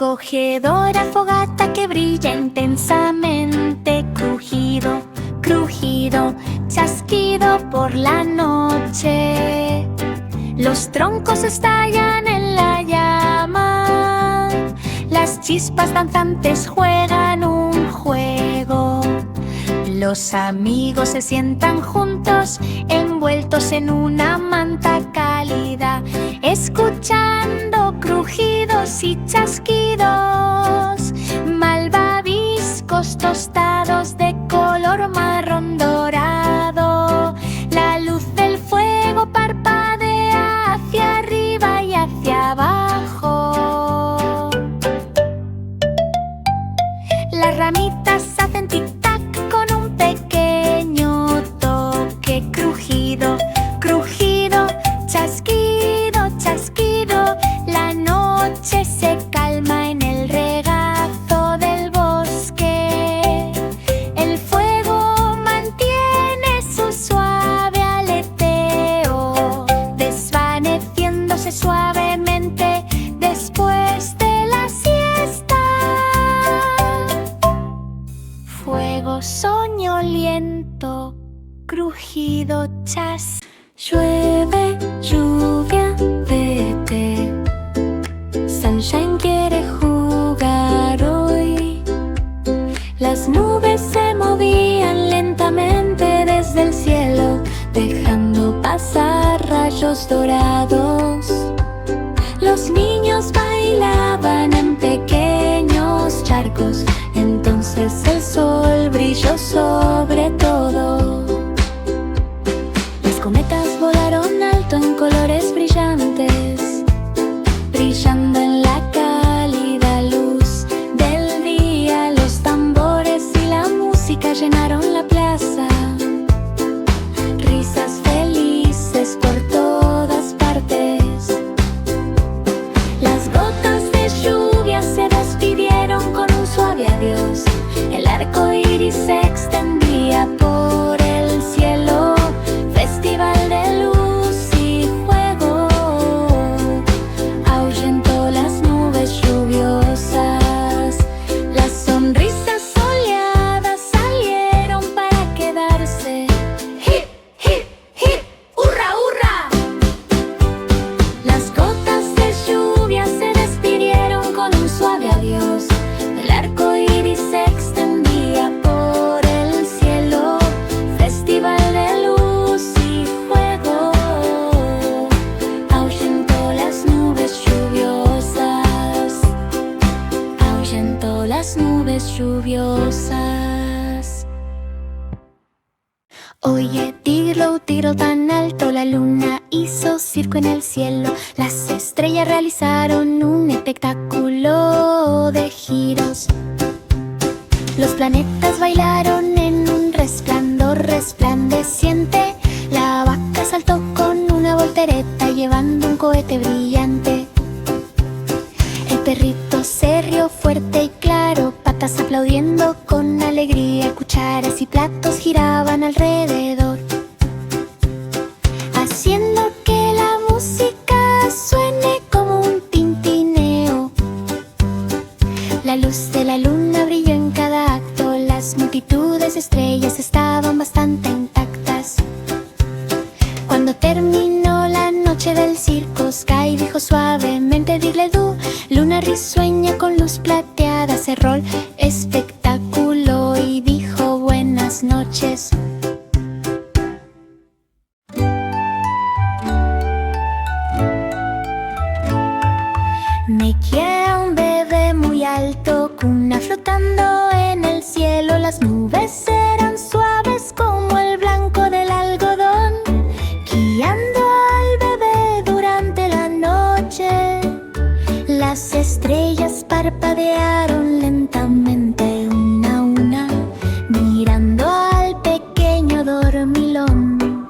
acogedora fogata que brilla intensamente. Crujido, crujido, chasquido por la noche. Los troncos estallan en la llama. Las chispas danzantes juegan un juego. Los amigos se sientan juntos, envueltos en una manta cálida, escuchando crujidos y chasquidos. Malvaviscos tostados de color marrón dorado. La luz del fuego parpadea hacia arriba y hacia abajo. Las ramitas hacen tic-tac con un pequeño toque. Crujido, crujido, chasquido, chasquido. La noche se calma en el regazo del bosque. El fuego mantiene su suave aleteo, desvaneciéndose suavemente después de la siesta. Fuego soñoliento, crujido, chas. Llueve, lluvia, vete. Sunshine quiere jugar hoy. Las nubes se movían lentamente desde el cielo, dejando pasar rayos dorados. Los niños bailaban en pequeños charcos. Entonces el sol brilló sobre todo. Las cometas volaron alto en colores brillantes, brillando en la cálida luz del día. Los tambores y la música llenaron la plaza. Risas felices por todas partes. Las gotas de lluvia se despidieron con un suave adiós. El arco iris se extendía por el cielo. Festival de luz y fuego ahuyentó las nubes lluviosas. Las sonrisas soleadas salieron para quedarse. ¡Hip, hip, hip! ¡Hurra, hurra! Las gotas de lluvia se despidieron con un suave adiós. El arco iris se extendía por el cielo. Festival de luz y fuego ahuyentó las nubes lluviosas. Ahuyentó las nubes lluviosas. Oye, tirlo, tiro tan alto. La luna hizo circo en el cielo. Las estrellas realizaron un espectáculo de giros. Los planetas bailaron en un resplandor resplandeciente. La vaca saltó con una voltereta llevando un cohete brillante. El perrito se rió fuerte y claro, patas aplaudiendo con alegría. Cucharas y platos giraban alrededor, haciendo que la música suene como un tintineo. La luz de la luna brilló en cada acto. Las multitudes de estrellas estaban bastante intactas. Cuando terminó la noche del circo, Sky dijo suavemente diddle-do. Luna risueña con luz plateada cerró el espectáculo y dijo buenas noches. Me quiere un bebé muy alto, cuna flotando en el cielo. Las nubes eran suaves como el blanco del algodón, guiando al bebé durante la noche. Las estrellas parpadearon lentamente una a una, mirando al pequeño dormilón.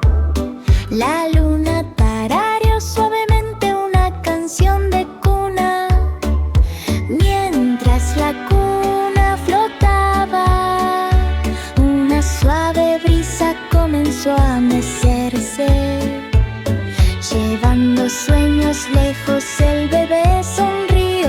La luna tarareó suavemente una canción de cuna, mientras la cuna flotaba. Una suave brisa comenzó a mecerse, llevando sueños lejos. El bebé sonrió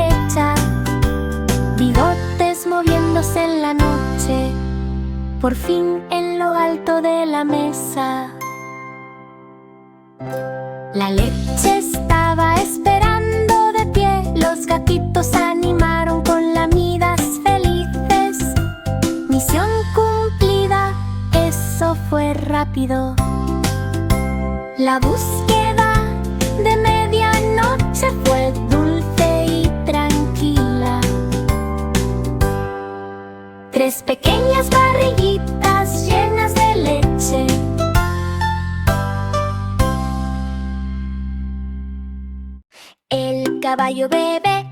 fin en lo alto de la mesa. La leche estaba esperando de pie. Los gatitos animaron con lamidas felices. Misión cumplida, eso fue rápido. La búsqueda de medianoche fue dulce y tranquila. 3 pequeñas barriguitas llenas de leche. El caballo bebé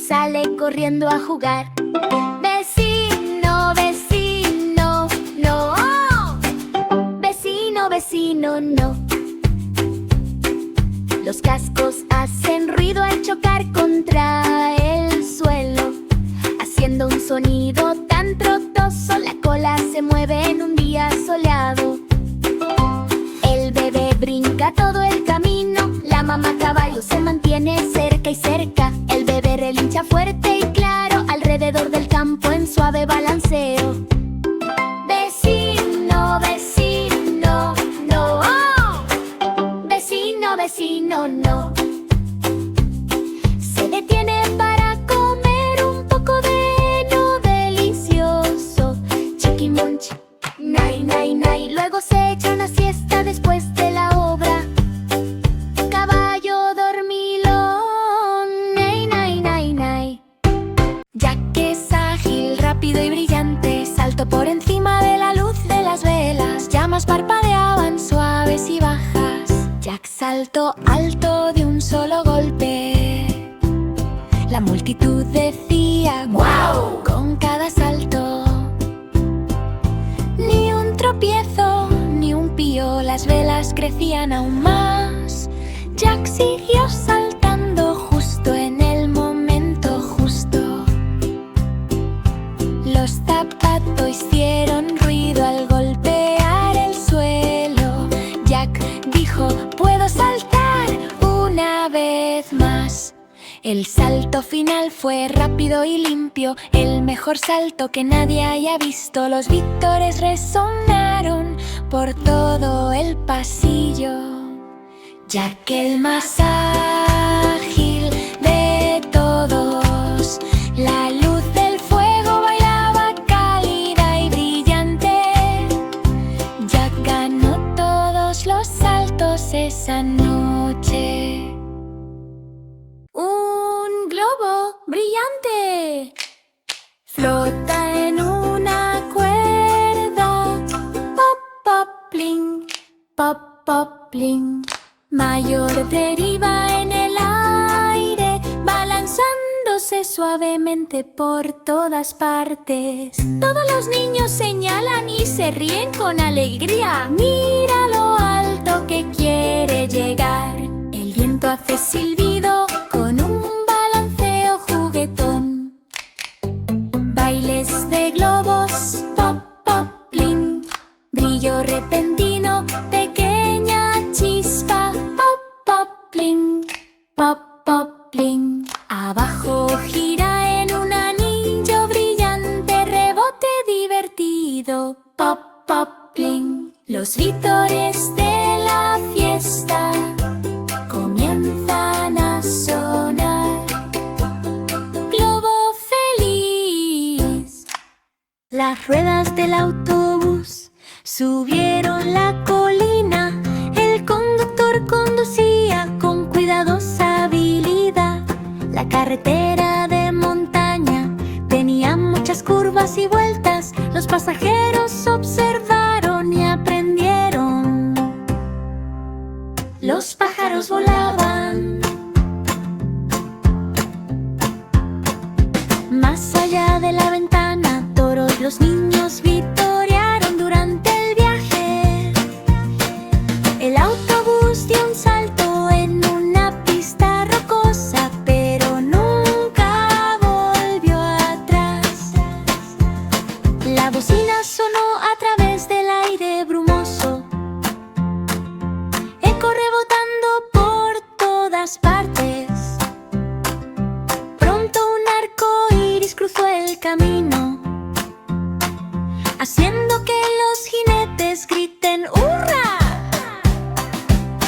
sale corriendo a jugar. Vecino, vecino, no. Vecino, vecino, no. Los cascos hacen ruido al chocar contra el suelo, haciendo un sonido tan trotoso. La cola se mueve en un día soleado. El bebé brinca todo el camino. La mamá caballo se mantiene cerca y cerca. El bebé relincha fuerte y claro alrededor del campo en suave balanceo. Vecino, vecino, no. Vecino, vecino, no. Se detiene para comer un poco de lo delicioso. Chiqui munch, nay, nay, nay. Luego se echa una siesta después de la obra. Caballo dormilón, nay, nay, nay, nay. Ya que es ágil, rápido y brillante, saltó por encima de la luz de las velas. Llamas parpadeaban suaves y bajas. Jack saltó alto de un solo golpe. La multitud decía ¡guau! Con cada salto. Ni un tropiezo, ni un pío. Las velas crecían aún más. Jack siguió saltando justo en el momento justo. Los zapatos hicieron ruido al golpear el suelo. Jack dijo, puedo saltar una vez más. El salto final fue rápido y limpio, el mejor salto que nadie haya visto. Los vítores resonaron por todo el pasillo. Jack el más ágil de todos, la luz del fuego bailaba cálida y brillante. Jack ganó todos los saltos esa noche. Un globo brillante flota en una cuerda. Pop, pop, pling, pop, pop, pling. Mayor deriva en el aire, balanzándose suavemente por todas partes. Todos los niños señalan y se ríen con alegría. Mira lo alto que quiere llegar. El viento hace silbido con un balanceo juguetón. Bailes de globos, pop, pop, bling. Brillo repentino, pequeña chispa. Pop, pop, bling, pop, pop, bling. Abajo gira en un anillo brillante, rebote divertido. Pop, pop, bling. Los vítores de la fiesta comienzan a sonar. Globo feliz. Las ruedas del autobús subieron la colina. El conductor conducía con cuidadosa habilidad. La carretera de montaña tenía muchas curvas y vueltas. Los pasajeros observaron y aprendieron. Los pájaros volaban. Más allá de la ventana, todos los niños vitorearon durante el viaje. El autobús dio un salto en una pista rocosa, pero nunca volvió atrás. La bocina sonó a través del aire brumoso, eco rebotando por todas partes. Pronto un arco iris cruzó el camino. haciendo que los jinetes griten ¡hurra!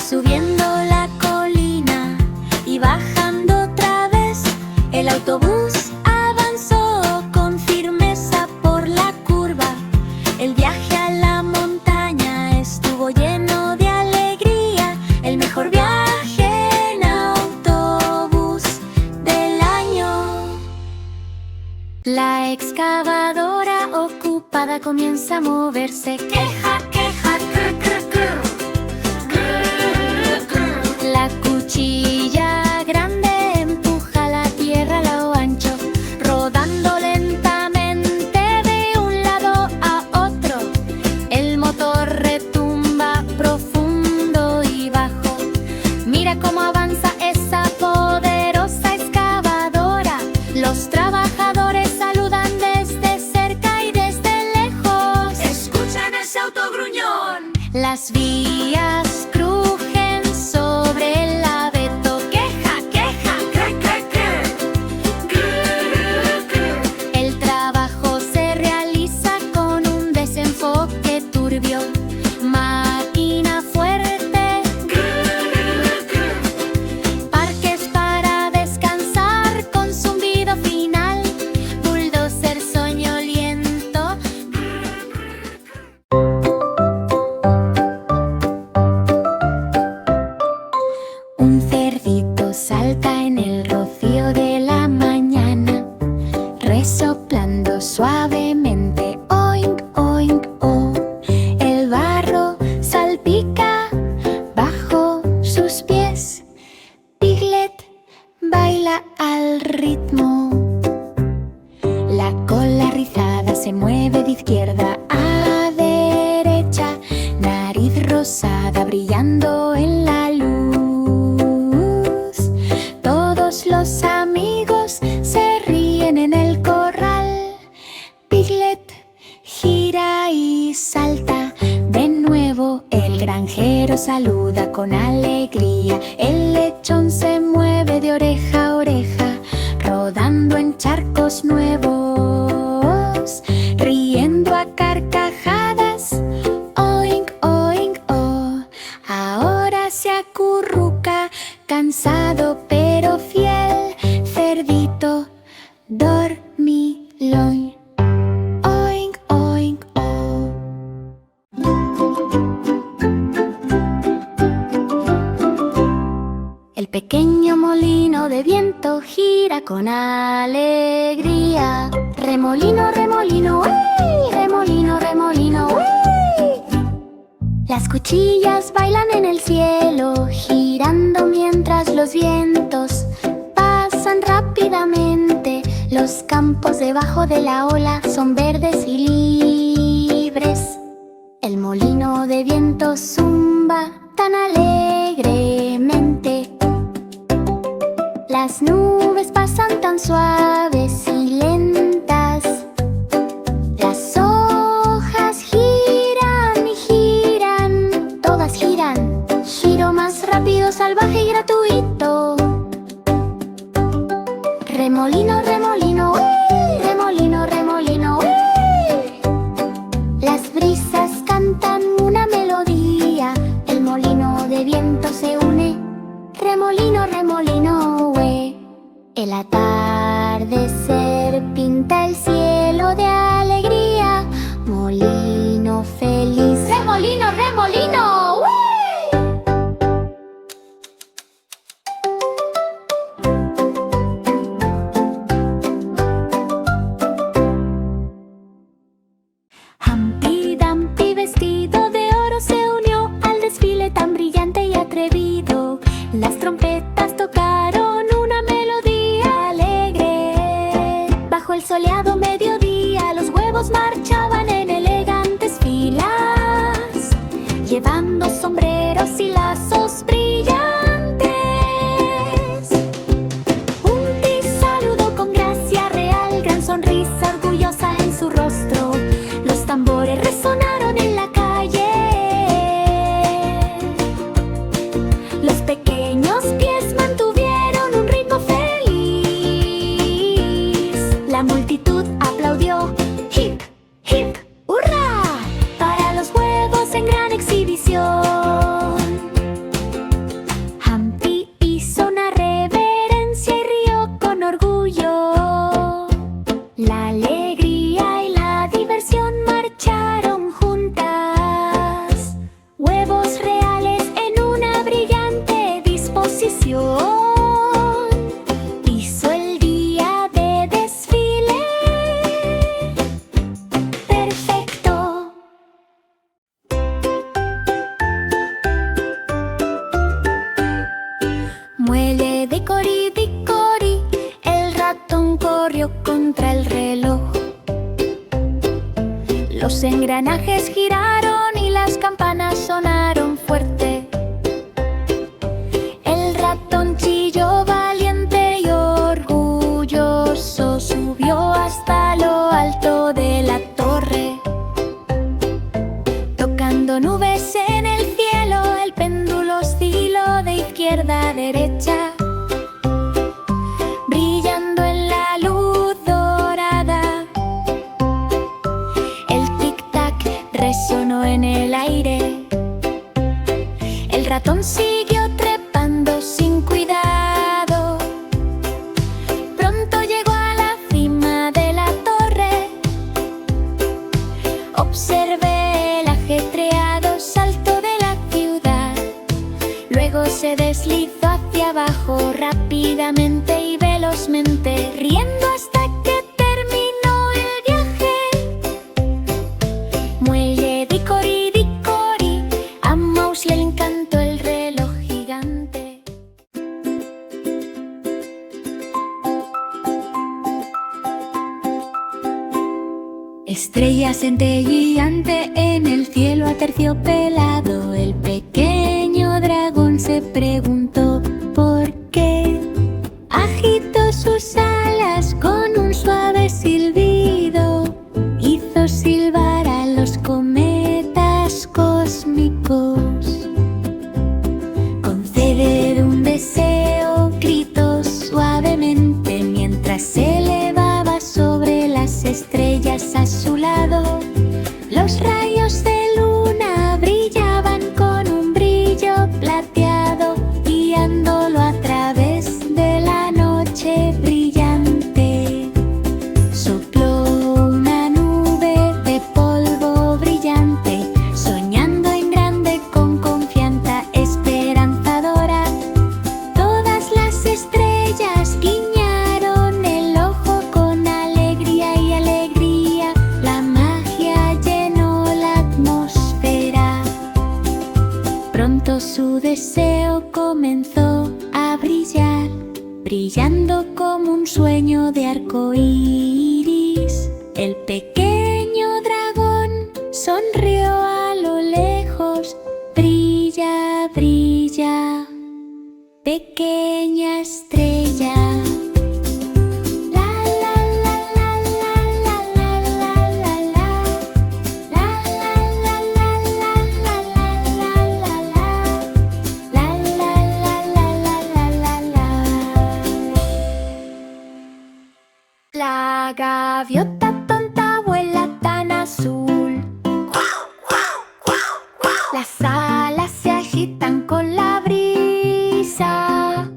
Subiendo la colina y bajando otra vez, el autobús avanzó con firmeza por la curva. El viaje a la montaña estuvo lleno de alegría, el mejor viaje en autobús del año. La excavadora ocupada comienza a moverse. Queja, queja, crr, crr, crr. La cuchilla grande empuja la tierra a lo ancho, rodando lentamente de un lado a otro. El motor retumba profundo y bajo. Mira cómo avanza esa poderosa excavadora. Los trabajadores saludan desde cerca y desde lejos. ¿Escuchan ese auto gruñón? Las vías crujen sobre el abeto. Queja, queja, crack, crack, crack. El trabajo se realiza con un desenfoque turbio. Máquina fuerte. Parques para descansar con zumbido final. Bulldozer soñoliento. Un cerdito salta en el rocío de la mañana, resoplando suavemente. Oink, oink, oh. El barro salpica bajo sus pies. Piglet baila al ritmo. La cola rizada se mueve de izquierda a derecha. Nariz rosada brillando en la luz. Todos los amigos se ríen en el corral. Piglet gira y salta de nuevo. El granjero saluda con alegría. El lechón se mueve de oreja a oreja, rodando en charcos nuevos, riendo a carcajadas. Oink, oink, oh. Ahora se acurruca, cansado pero fiel. Cerdito dormilón. Oink, oink, oh. El pequeño molino de viento gira con alegría. Remolino, remolino, ¡uy! Remolino, remolino, ¡uy! Las cuchillas bailan en el cielo, girando mientras los vientos pasan rápidamente. Los campos debajo de la ola son verdes y libres. El molino de viento zumba tan alegremente. Las nubes pasan tan suaves y lentas. Las hojas giran y giran, todas giran. Giro más rápido, salvaje y gratuito. Remolino, remolino, ¡uy! Remolino, remolino, ¡uy! Las brisas cantan una melodía. El molino de viento se une. Remolino, remolino, ¡uy! El atardecer pinta el cielo de alegría. Molino feliz. Remolino, remolino, ¡uy! Humpty Dumpty vestido de oro se unió al desfile tan brillante y atrevido. Las trompetas tocaron una melodía alegre. Bajo el soleado mediodía los huevos marchaban en elegantes filas, llevando Muelle dicori, el ratón corrió contra el reloj. Los engranajes giraron y las campanas sonaron fuerte. El ratón chilló valiente y orgulloso, subió hasta lo alto de la torre. Tocando nubes en el cielo, el péndulo osciló de izquierda a derecha, brillando en la luz dorada. El tic-tac resonó en el aire. El ratón siguió trepando sin cuidado. Pronto llegó a la cima de la torre. Observé el ajetreado salto de la ciudad. Luego se deslizó hacia abajo rápidamente y velozmente, riendo hasta que terminó el viaje. Muelle dicori, a Mouse le encantó el reloj gigante. Estrella centelleante en el cielo aterciopelado, el pequeño dragón se preguntó por qué. Agitó sus alas con un suave silbido, hizo silbar a los cometas cósmicos. Conceder un deseo, gritó suavemente mientras se elevaba sobre las estrellas a su lado. Los rayos de luna brillaban con un brillo plateado, guiándolo a través de la noche brillante. Sopló una nube de polvo brillante, soñando en grande con confianza esperanzadora. Todas las estrellas guiñaron el ojo con alegría y alegría. La magia llenó la atmósfera. Pronto su deseo comenzó a brillar, brillando como un sueño de arco iris. El pequeño dragón sonrió a lo lejos. Brilla, brilla, pequeña estrella. La la la la la la la la la la. La la la la la la la la la la. La la la la la la la. La gaviota tonta vuela tan azul. Las alas se agitan con la brisa,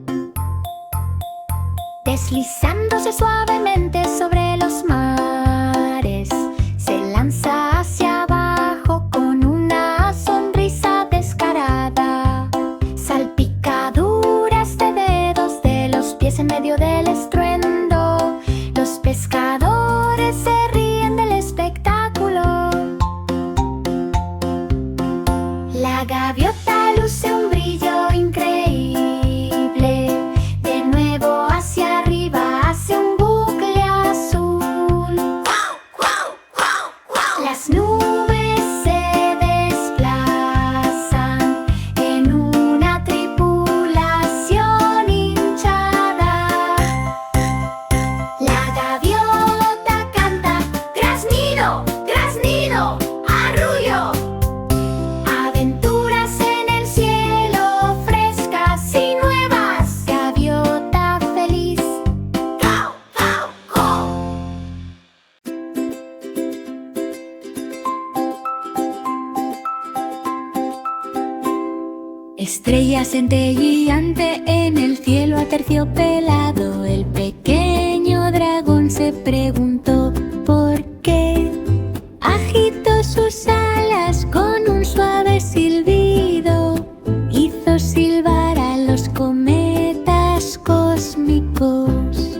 deslizándose suavemente sobre los mares. Se lanza hacia abajo con una sonrisa descarada. Salpicaduras de dedos de los pies en medio del estruendo. Los pescadores se ríen del espectáculo. La gaviota luce un brillo increíble. De nuevo hacia arriba hace un bucle azul. Las nubes se desplazan en una tripulación hinchada. La gaviota canta: graznido, graznido, arrullo. Aventuras en el cielo, frescas y nuevas. Gaviota feliz. ¡Gau, gau, gau! Estrella centelleante en el cielo aterciopelado, el pequeño dragón se preguntó por qué. Agitó sus alas con un suave silbido, hizo silbar a los cometas cósmicos.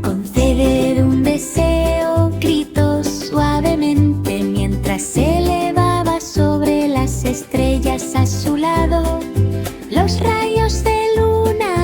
Conceder un deseo, gritó suavemente mientras se elevaba sobre las estrellas a su lado. Los rayos de luna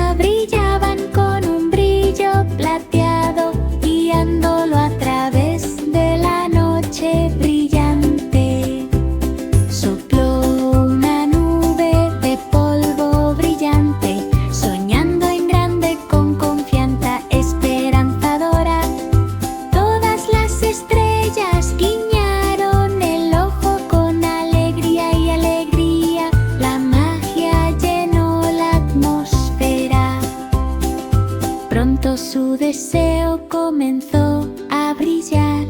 pronto su deseo comenzó a brillar,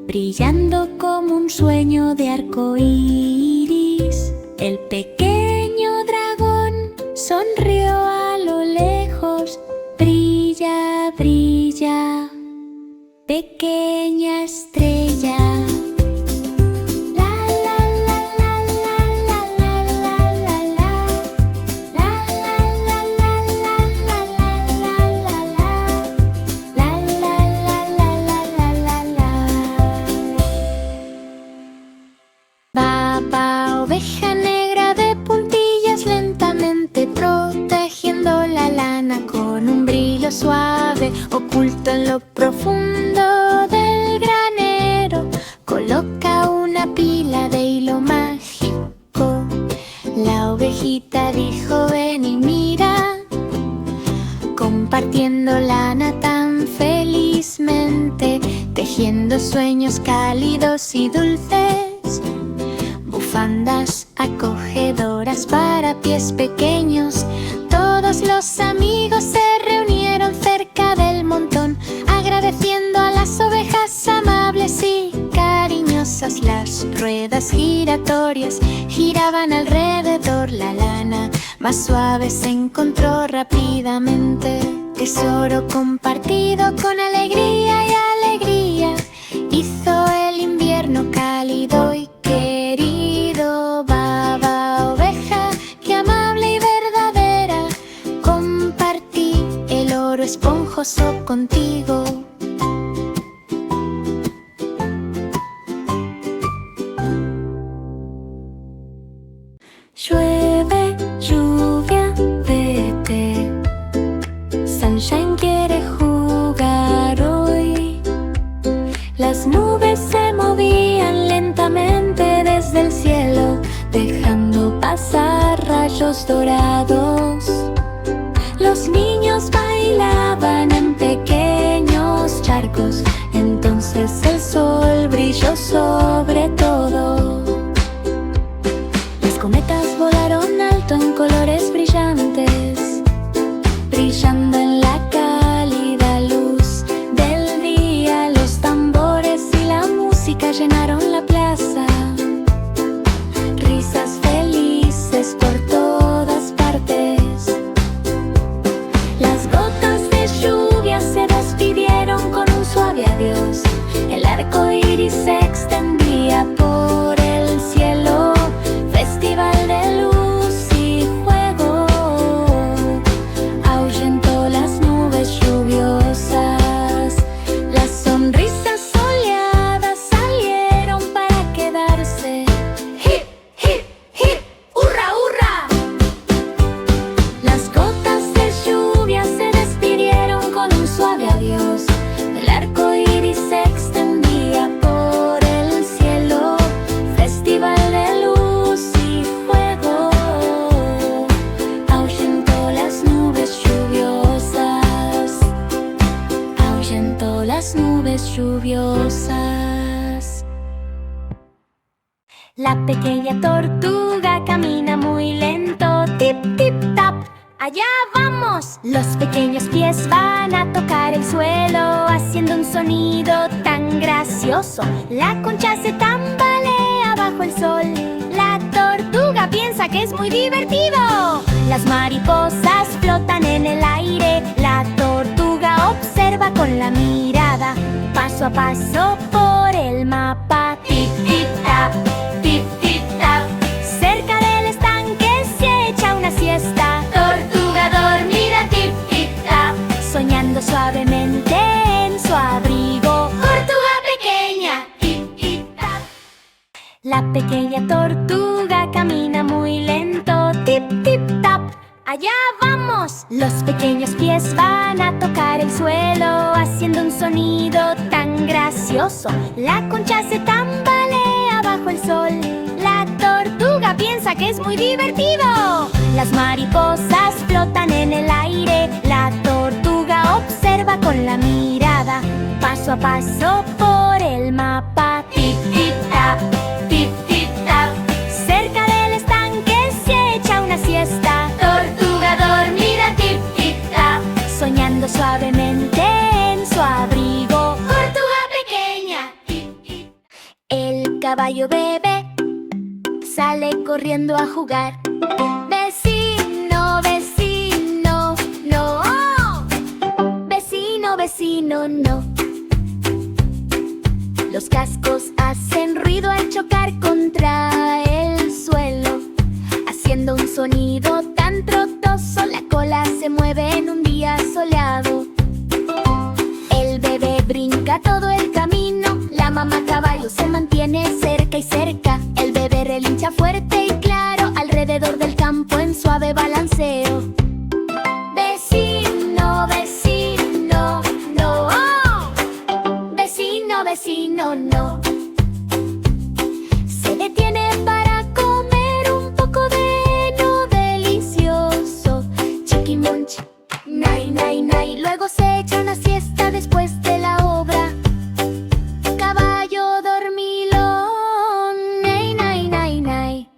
brillando como un sueño de arco iris. El pequeño dragón sonrió a lo lejos. Brilla, brilla, pequeña estrella. Baba oveja negra de puntillas, lentamente protegiendo la lana con un brillo suave, oculto en lo profundo del granero. Coloca una pila de hilo mágico. La ovejita dijo: ven y mira, compartiendo lana tan felizmente, tejiendo sueños cálidos y dulces. Bufandas acogedoras para pies pequeños. Todos los amigos se reunieron cerca del montón, agradeciendo a las ovejas amables y cariñosas. Las ruedas giratorias giraban alrededor. La lana más suave se encontró rápidamente. Tesoro compartido con alegría y alegría hizo el invierno cálido y querido. Baba oveja, qué amable y verdadera, compartí el oro esponjoso contigo. Llueve, lluvia, vete. Sunshine quiere jugar hoy. Las nubes se movían lentamente desde el cielo, dejando pasar rayos dorados. Los niños bailaban en pequeños charcos. Entonces el sol brilló sobre todo. Las cometas volaron alto en colores brillantes, brillando en la cálida luz del día. Los tambores y la música llenaron la plaza. Risas felices por todas partes. Las gotas de lluvia se despidieron con un suave adiós. El arco iris se extendía por el cielo. Festival de luz y fuego ahuyentó las nubes lluviosas. Las sonrisas soleadas salieron para quedarse. ¡Hip, hip, hip! ¡Hurra, hurra! Las gotas de lluvia se despidieron con un suave adiós. El arco iris se extendía por el cielo. Festival de luz y fuego ahuyentó las nubes lluviosas. Ahuyentó las nubes lluviosas. La pequeña tortuga camina muy lento. Tip, tip, tap, allá vamos. Los pequeños pies van a tocar el suelo, haciendo un sonido tan gracioso. La concha se tambalea bajo el sol. La tortuga piensa que es muy divertido. Las mariposas flotan en el aire. La tortuga observa con la mirada, paso a paso por el mapa. Tip, tip, tap, tip, tip, tap. Cerca del estanque se echa una siesta. Tortuga dormida, tip, tip, tap, soñando suavemente en su abrigo. Tortuga pequeña, tip, tip, tap. La pequeña tortuga camina muy lento. Tip, tip, tap, allá vamos. Los pequeños pies van a tocar el suelo, haciendo un sonido tan gracioso. La concha se tambalea bajo el sol. La tortuga piensa que es muy divertido. Las mariposas flotan en el aire. La tortuga observa con la mirada, paso a paso por el mapa. Tip, tip, tap, tip, tip, tap. Cerca del estanque se echa una siesta. Tortuga dormida, tip, tip, tap, soñando suavemente caballo bebé sale corriendo a jugar. Vecino, vecino, no. Vecino, vecino, no. Los cascos hacen ruido al chocar contra el suelo, haciendo un sonido tan trotoso. La cola se mueve en un día soleado. El bebé brinca todo el camino. La mamá caballo se mantiene cerca y cerca. El bebé relincha fuerte y claro alrededor del campo en suave balanceo. Vecino, vecino, no. Vecino, vecino, no. Se detiene para comer un poco de lo delicioso. Chiquimunch, nay, nay, nay. Luego se echa una siesta después de la obra. Caballo dormilón, nay, nay, nay, nay.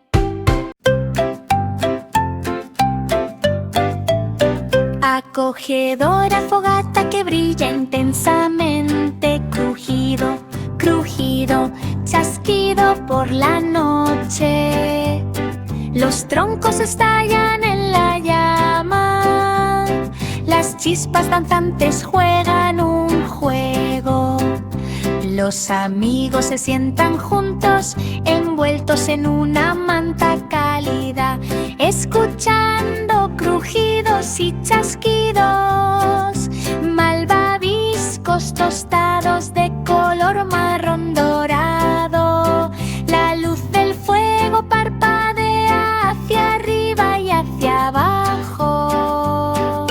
Acogedora fogata que brilla intensamente. Crujido, crujido, chasquido por la noche. Los troncos estallan en la llama. Las chispas danzantes juegan un juego. Los amigos se sientan juntos, envueltos en una manta cálida, escuchando crujidos y chasquidos. Malvaviscos tostados de color marrón dorado. La luz del fuego parpadea hacia arriba y hacia abajo.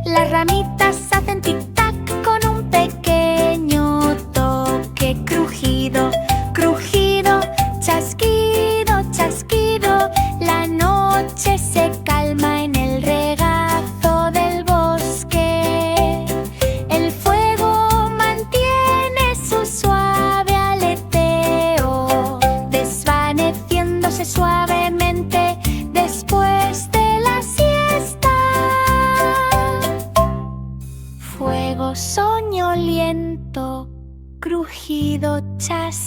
Las ramitas hacen tic-tac con un pequeño toque. Crujido, crujido, chasquido, chasquido. La noche se calma en el regazo del bosque. El fuego mantiene su suave aleteo, desvaneciéndose suavemente después de la siesta. Fuego soñoliento, crujido, chasquido.